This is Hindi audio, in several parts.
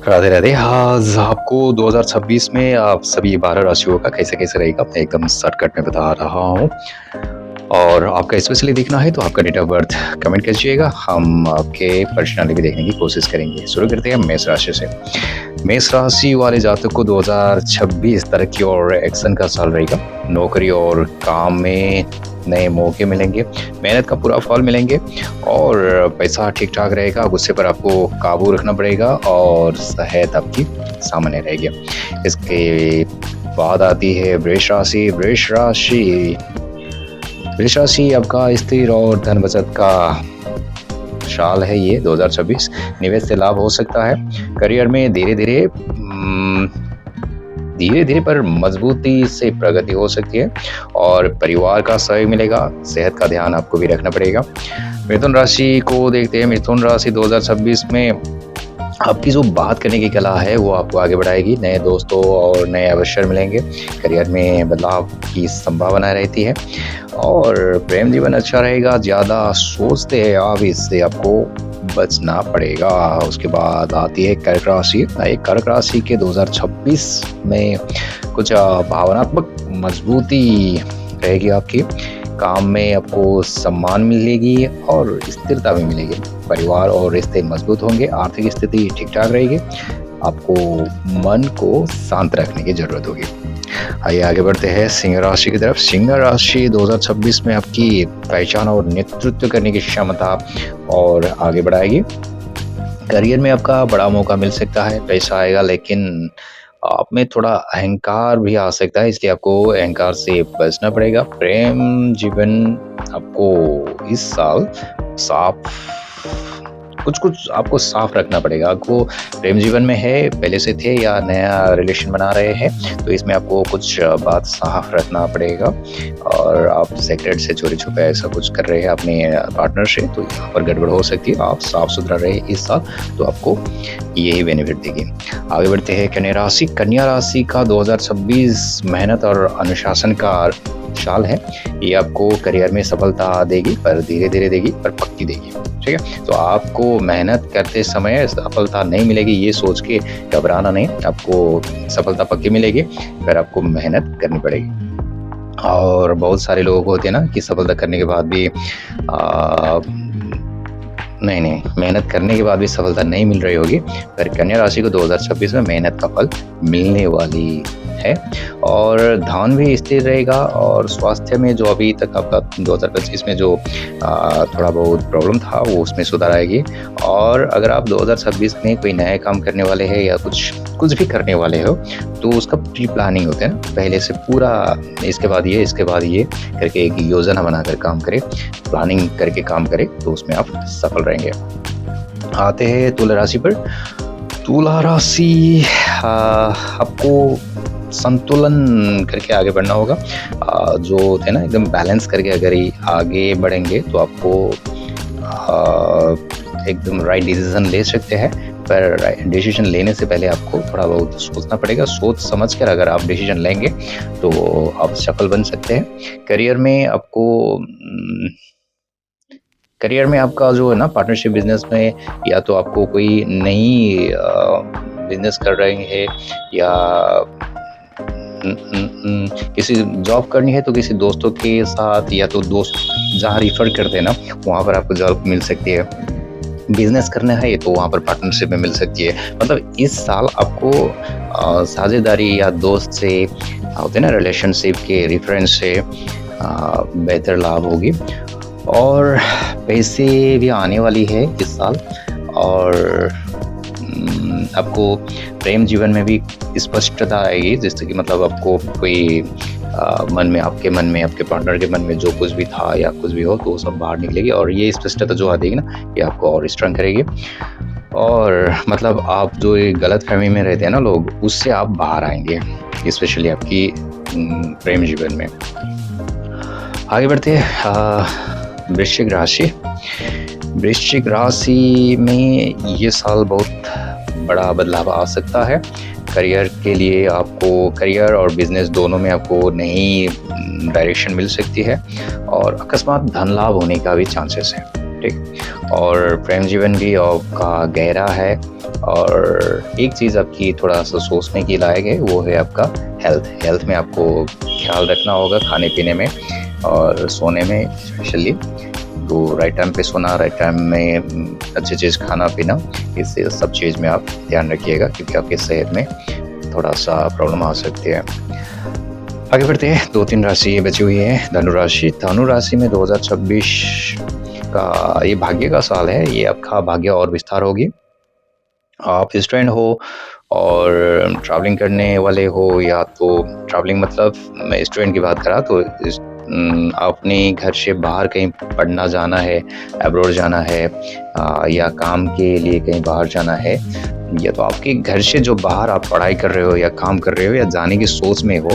राधे राधे। आज आपको 2026 में आप सभी 12 राशियों का कैसे-कैसे रहेगा मैं एकदम शॉर्टकट में बता रहा हूँ। और आपका स्पेशली देखना है तो आपका डेट ऑफ बर्थ कमेंट कीजिएगा, हम आपके पर्सनैलिटी भी देखने की कोशिश करेंगे। शुरू करते हैं मेष राशि से। मेष राशि वाले जातक को 2026 तरक्की और एक्शन का साल रहेगा। नौकरी और काम में नए मौके मिलेंगे, मेहनत का पूरा फल मिलेंगे और पैसा ठीक-ठाक रहेगा। गुस्से पर आपको काबू रखना पड़ेगा और सेहत आपकी सामान्य रहेगी। इसके बाद आती है वृष राशि। वृष राशि आपका स्थिर और धन बचत का साल है ये 2026। निवेश से लाभ हो सकता है। करियर में धीरे-धीरे पर मजबूती से प्रगति हो सकती है और परिवार का सहयोग मिलेगा। सेहत का ध्यान आपको भी रखना पड़ेगा। मिथुन राशि को देखते हैं। मिथुन राशि 2026 में आपकी जो बात करने की कला है वो आपको आगे बढ़ाएगी। नए दोस्तों और नए अवसर मिलेंगे। करियर में बदलाव की संभावना रहती है और प्रेम जीवन अच्छा रहेगा। ज़्यादा सोचते हैं आप, इससे आपको बचना पड़ेगा। उसके बाद आती है कर्क राशि। कर्क राशि के 2026 में कुछ भावनात्मक मजबूती रहेगी आपकी। काम में आपको सम्मान मिलेगी और स्थिरता भी मिलेगी। परिवार और रिश्ते मजबूत होंगे। आर्थिक स्थिति ठीक-ठाक रहेगी। आपको मन को शांत रखने की ज़रूरत होगी। आइए आगे बढ़ते हैं सिंह राशि की तरफ। सिंह राशि 2026 में आपकी पहचान और नेतृत्व करने की क्षमता और आगे बढ़ाएगी। करियर में आपका बड़ा मौका मिल सकता है। पैसा आएगा लेकिन आप में थोड़ा अहंकार भी आ सकता है, इसलिए आपको अहंकार से बचना पड़ेगा। प्रेम जीवन आपको इस साल साफ कुछ आपको साफ रखना पड़ेगा। आपको प्रेम जीवन में है, पहले से थे या नया रिलेशन बना रहे हैं, तो इसमें आपको कुछ बात साफ रखना पड़ेगा। और आप सेक्रेट से चोरी छुपे ऐसा कुछ कर रहे हैं अपने पार्टनर से, तो यहाँ पर गड़बड़ हो सकती है। आप साफ सुथरा रहे इस साल, तो आपको यही बेनिफिट देगी। आगे बढ़ते हैं कन्या राशि। कन्या राशि का 2026 मेहनत और अनुशासन का साल है। ये आपको करियर में सफलता देगी, पर धीरे-धीरे देगी, पर पक्की देगी। ठीक है, तो आपको मेहनत करते समय सफलता नहीं मिलेगी ये सोच के घबराना नहीं। आपको सफलता पक्की मिलेगी, पर आपको मेहनत करनी पड़ेगी। और बहुत सारे लोग होते हैं ना कि सफलता करने के बाद भी नहीं, मेहनत करने के बाद भी सफलता नहीं मिल रही होगी। पर कन्या राशि को 2026 में मेहनत का फल मिलने वाली है और धन भी स्थिर रहेगा। और स्वास्थ्य में जो अभी तक आपका 2025 में जो थोड़ा बहुत प्रॉब्लम था वो उसमें सुधार आएगी। और अगर आप 2026 में कोई नया काम करने वाले हैं या कुछ भी करने वाले हो, तो उसका प्री प्लानिंग होता है ना, पहले से पूरा इसके बाद ये करके एक योजना बनाकर काम करें, प्लानिंग करके काम करें, तो उसमें आप सफल रहेंगे। आते हैं तुला राशि पर। तुला राशि आपको संतुलन करके आगे बढ़ना होगा। जो है ना एकदम बैलेंस करके अगर ही आगे बढ़ेंगे तो आपको एकदम राइट डिसीजन ले सकते हैं। पर डिसीजन लेने से पहले आपको थोड़ा बहुत सोचना पड़ेगा। सोच समझ कर अगर आप डिसीजन लेंगे तो आप सफल बन सकते हैं। करियर में आपका जो है ना पार्टनरशिप बिजनेस में, या तो आपको कोई नई बिजनेस कर रहे हैं या किसी जॉब करनी है तो किसी दोस्तों के साथ, या तो दोस्त जहाँ रिफर करते हैं ना वहाँ पर आपको जॉब मिल सकती है। बिजनेस करना है तो वहाँ पर पार्टनरशिप में मिल सकती है। मतलब इस साल आपको साझेदारी या दोस्त से होते हैं ना रिलेशनशिप के रेफरेंस से बेहतर लाभ होगी। और पैसे भी आने वाली है इस साल। और आपको प्रेम जीवन में भी स्पष्टता आएगी, जैसे कि मतलब आपको कोई आपके पार्टनर के मन में जो कुछ भी था या कुछ भी हो तो वो सब बाहर निकलेगी। और ये स्पष्टता जो आती है ना, ये आपको और स्ट्रॉन्ग करेगी। और मतलब आप जो ये गलत फहमी में रहते हैं ना लोग, उससे आप बाहर आएंगे, स्पेशली आपकी प्रेम जीवन में। आगे बढ़ते हैं वृश्चिक राशि। वृश्चिक राशि में ये साल बहुत बड़ा बदलाव आ सकता है। करियर और बिजनेस दोनों में आपको नई डायरेक्शन मिल सकती है और अकस्मात धन लाभ होने का भी चांसेस है। ठीक। और प्रेम जीवन भी आपका गहरा है, और एक चीज़ आपकी थोड़ा-सा सोचने की लायक है, वो है आपका हेल्थ में आपको ख़्याल रखना होगा, खाने-पीने में और सोने में स्पेशली। तो राइट टाइम पे सोना, राइट टाइम में अच्छी चीज़ खाना-पीना, इससे सब चीज़ में आप ध्यान रखिएगा, क्योंकि आपकी सेहत में थोड़ा-सा प्रॉब्लम आ सकती है। आगे बढ़ते हैं, 2-3 राशि बची हुई है। धनु राशि। धनु राशि में 2026 का ये भाग्य का साल है, ये आपका भाग्य और विस्तार होगी। आप स्टूडेंट हो और ट्रैवलिंग करने वाले हो, या तो ट्रैवलिंग मतलब मैं स्टूडेंट की बात कर रहा, तो अपने घर से बाहर कहीं पढ़ना जाना है, अब्रॉड जाना है, या काम के लिए कहीं बाहर जाना है, या तो आपके घर से जो बाहर आप पढ़ाई कर रहे हो या काम कर रहे हो या जाने की सोच में हो,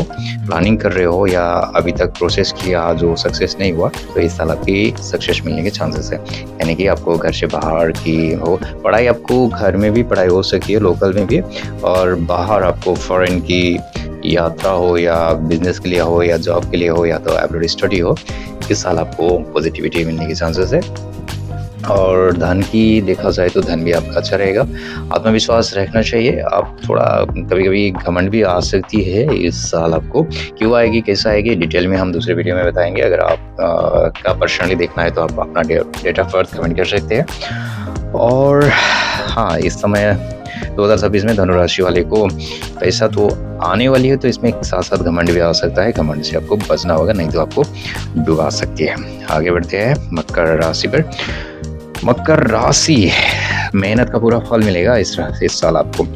प्लानिंग कर रहे हो, या अभी तक प्रोसेस किया जो सक्सेस नहीं हुआ, तो इस साल आपकी सक्सेस मिलने के चांसेस है। यानी कि आपको घर से बाहर की हो पढ़ाई, आपको घर में भी पढ़ाई हो सकती है, लोकल में भी, और बाहर आपको फॉरेन की यात्रा हो, या बिजनेस के लिए हो, या जॉब के लिए हो, या तो अब्रॉड स्टडी हो, इस साल आपको पॉजिटिविटी मिलने के चांसेस है। और धन की देखा जाए तो धन भी आपका अच्छा रहेगा, आत्मविश्वास रखना चाहिए। आप थोड़ा कभी-कभी घमंड भी आ सकती है इस साल आपको, क्यों आएगी, कैसा आएगी, डिटेल में हम दूसरे वीडियो में बताएंगे। अगर आप का पर्सनली देखना है तो आप अपना डेट ऑफ बर्थ कमेंट कर सकते हैं। और हाँ, इस समय 2026 में धनु राशि वाले को पैसा तो आने वाली है, तो इसमें साथ साथ घमंड भी आ सकता है। घमंड से आपको बचना होगा, नहीं तो आपको डुबा सकती है। आगे बढ़ते हैं मकर राशि पर। मकर राशि, मेहनत का पूरा फल मिलेगा इस साल आपको,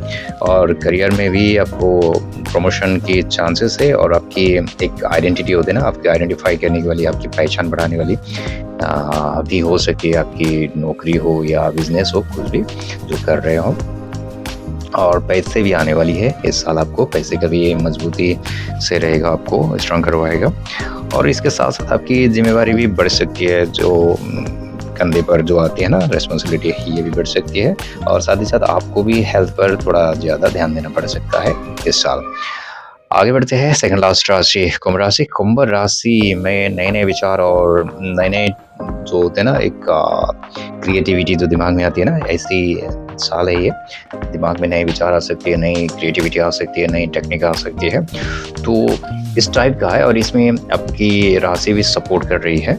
और करियर में भी आपको प्रमोशन की चांसेस है, और आपकी एक आइडेंटिटी होती है ना, आपकी आइडेंटिफाई करने वाली, आपकी पहचान बढ़ाने वाली भी हो सकती है। आपकी नौकरी हो या बिजनेस हो, कुछ भी जो कर रहे हो, और पैसे भी आने वाली है इस साल आपको। पैसे का भी मजबूती से रहेगा, आपको स्ट्रांग करवाएगा। और इसके साथ साथ आपकी जिम्मेवारी भी बढ़ सकती है, जो कंधे पर जो आती है ना रेस्पॉन्सिबिलिटी, ये भी बढ़ सकती है। और साथ ही साथ आपको भी हेल्थ पर थोड़ा ज़्यादा ध्यान देना पड़ सकता है इस साल। आगे बढ़ते हैं, सेकंड लास्ट राशि कुंभ राशि। कुंभ राशि में नए-नए विचार और नए-नए जो होते हैं ना, एक क्रिएटिविटी जो दिमाग में आती है ना, ऐसी साल है ये। दिमाग में नए विचार आ सकती है, नई क्रिएटिविटी आ सकती है, नई टेक्निक आ सकती है, तो इस टाइप का है। और इसमें आपकी राशि भी सपोर्ट कर रही है।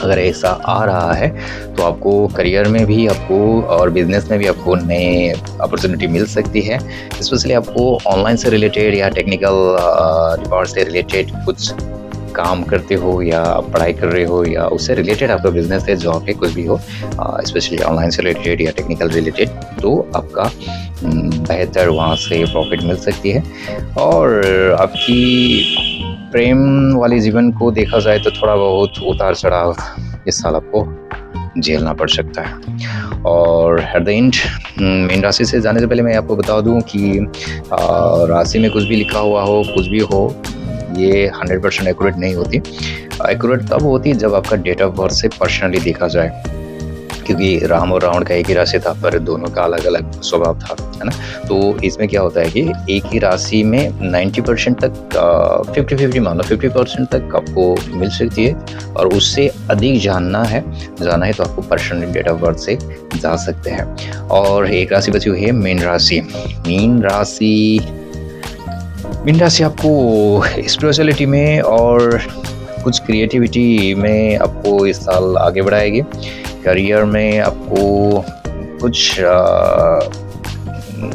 अगर ऐसा आ रहा है तो आपको करियर में भी आपको और बिजनेस में भी आपको नए अपॉर्चुनिटी मिल सकती है। स्पेशली आपको ऑनलाइन से रिलेटेड या टेक्निकल डिपार्ट से रिलेटेड कुछ काम करते हो, या पढ़ाई कर रहे हो, या उससे रिलेटेड आपका बिजनेस है, जॉब है, कुछ भी हो, स्पेशली ऑनलाइन से रिलेटेड या टेक्निकल रिलेटेड, तो आपका बेहतर वहाँ से प्रॉफिट मिल सकती है। और आपकी प्रेम वाले जीवन को देखा जाए तो थोड़ा बहुत उतार चढ़ाव इस साल आपको झेलना पड़ सकता है। और एट द एंड, मेन राशि से जाने से पहले मैं आपको बता दूं कि राशि में कुछ भी लिखा हुआ हो, कुछ भी हो, ये 100% एक्यूरेट नहीं होती। एक्यूरेट तब होती है जब आपका डेट ऑफ बर्थ से पर्सनली देखा जाए, क्योंकि राम और रावण का एक ही राशि था, पर दोनों का अलग अलग स्वभाव था, है ना। तो इसमें क्या होता है कि एक ही राशि में 90% तक 50-50 मान लो, 50% तक आपको मिल सकती है, और उससे अधिक जाना है तो आपको पर्सनल डेट ऑफ बर्थ से जा सकते हैं। और एक राशि बची हुई है मीन राशि। मीन राशि आपको स्पिरिचुअलिटी में और कुछ क्रिएटिविटी में आपको इस साल आगे बढ़ाएगी। करियर में आपको कुछ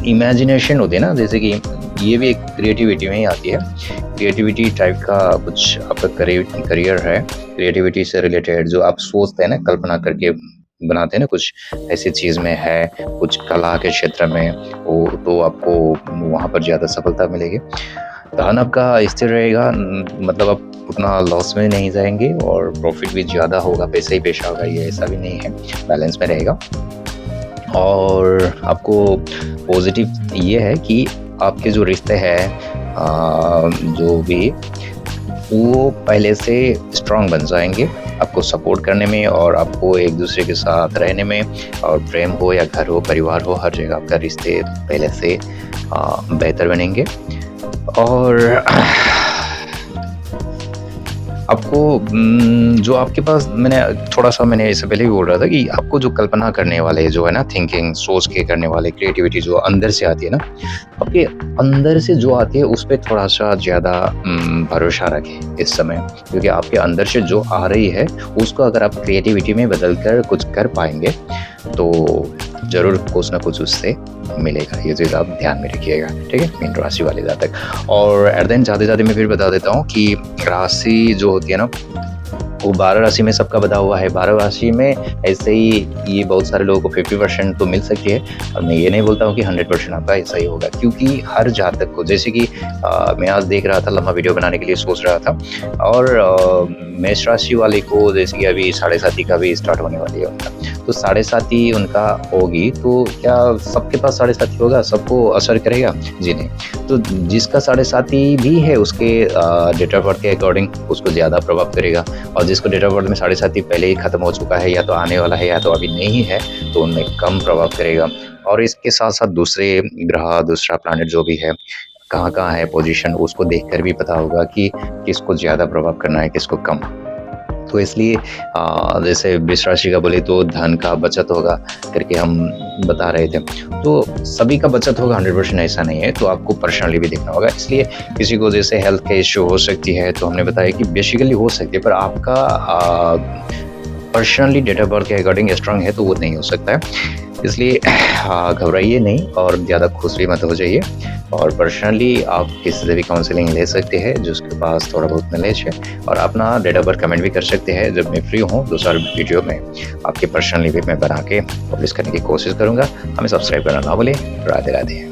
इमेजिनेशन होती है ना, जैसे कि ये भी एक क्रिएटिविटी में ही आती है। क्रिएटिविटी टाइप का कुछ आपका करियर है, क्रिएटिविटी से रिलेटेड जो आप सोचते हैं ना, कल्पना करके बनाते हैं ना, कुछ ऐसी चीज़ में है, कुछ कला के क्षेत्र में हो, तो आपको वहाँ पर ज़्यादा सफलता मिलेगी। धन आपका स्थिर रहेगा, मतलब आप उतना लॉस में नहीं जाएंगे, और प्रॉफिट भी ज़्यादा होगा, पैसा ही पैसा होगा, ये ऐसा भी नहीं है, बैलेंस में रहेगा। और आपको पॉजिटिव ये है कि आपके जो रिश्ते हैं जो भी, वो पहले से स्ट्रांग बन जाएंगे, आपको सपोर्ट करने में, और आपको एक दूसरे के साथ रहने में, और प्रेम हो या घर हो, परिवार हो, हर जगह आपका रिश्ते पहले से बेहतर बनेंगे। और आपको जो आपके पास मैंने इससे पहले भी बोल रहा था कि आपको जो कल्पना करने वाले जो है ना, थिंकिंग सोच के करने वाले क्रिएटिविटी जो अंदर से आती है ना, आपके अंदर से जो आती है उस पे थोड़ा-सा ज़्यादा भरोसा रखें इस समय, क्योंकि आपके अंदर से जो आ रही है उसको अगर आप क्रिएटिविटी में बदल कर कुछ कर पाएँगे तो ज़रूर कुछ ना कुछ उससे मिलेगा। ये चीज़ आप ध्यान में रखिएगा, ठीक है? मीन राशि वाले जातक। और एट द एंड जाते-जाते मैं फिर बता देता हूँ कि राशि जो होती है ना, वो 12 राशि में सबका बँधा हुआ है। 12 राशि में ऐसे ही ये बहुत सारे लोगों को 50% तो मिल सकती है, और मैं ये नहीं बोलता हूँ कि 100% आपका ऐसा ही होगा, क्योंकि हर जातक को, जैसे कि मैं आज देख रहा था, लंबा वीडियो बनाने के लिए सोच रहा था, और मेष राशि वाले को जैसे कि अभी साढ़े साती का भी स्टार्ट होने वाली है उनका, तो साढ़े साती उनका होगी, तो क्या सबके पास साढ़े साती होगा? सबको असर करेगा? जी नहीं। तो जिसका साढ़े साती भी है उसके डेट ऑफ बर्थ के अकॉर्डिंग उसको ज़्यादा प्रभाव करेगा, और जिसको डेट ऑफ बर्थ में साढ़े साती पहले ही खत्म हो चुका है, या तो आने वाला है या तो अभी नहीं है, तो उनमें कम प्रभाव करेगा। और इसके साथ साथ दूसरे ग्रह, दूसरा प्लैनेट जो भी है, कहाँ-कहाँ है पोजीशन, उसको देखकर भी पता होगा कि किसको ज़्यादा प्रभाव करना है, किसको कम। तो इसलिए जैसे वृष राशि का बोले तो धन का बचत होगा करके हम बता रहे थे, तो सभी का बचत होगा, 100% ऐसा नहीं है, तो आपको पर्सनली भी देखना होगा। इसलिए किसी को जैसे हेल्थ के इश्यू हो सकती है, तो हमने बताया कि बेसिकली हो सकती है, पर आपका पर्सनली डेट ऑफ बर्थ के अकॉर्डिंग स्ट्रांग है तो वो नहीं हो सकता है। इसलिए घबराइए नहीं और ज़्यादा खुश भी मत हो जाइए, और पर्सनली आप किसी से भी काउंसलिंग ले सकते हैं जिसके पास थोड़ा बहुत नॉलेज है, और अपना डेट ऑफ बर्थ कमेंट भी कर सकते हैं। जब मैं फ्री हूँ दूसरा वीडियो में आपके पर्सनली भी मैं बना के पब्लिश करने की कोशिश करूँगा। हमें सब्सक्राइब करना ना भूलें। राधे राधे।